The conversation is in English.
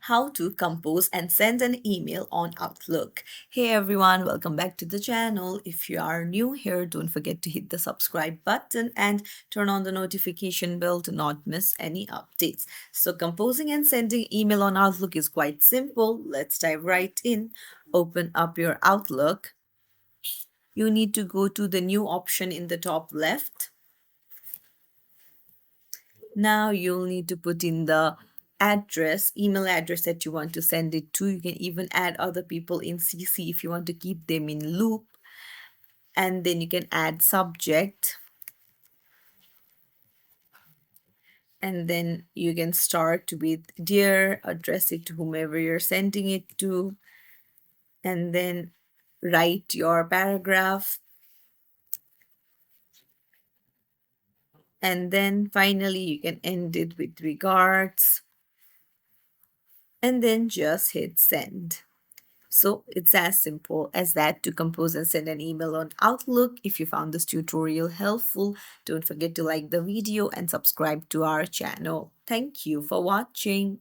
how to compose and send an email on Outlook. Hey everyone, welcome back to the channel. If you are new here, don't forget to hit the subscribe button and turn on the notification bell to not miss any updates. So, composing and sending email on Outlook is quite simple. Let's dive right in. Open up your Outlook. You need to go to the new option in the top left. Now you'll need to put in the email address that you want to send it to. You can even add other people in CC if you want to keep them in loop. And then you can add subject. And then you can start with dear, address it to whomever you're sending it to. And then write your paragraph. And then finally, you can end it with regards. And then just hit send. So it's as simple as that to compose and send an email on Outlook. If you found this tutorial helpful, don't forget to like the video and subscribe to our channel. Thank you for watching.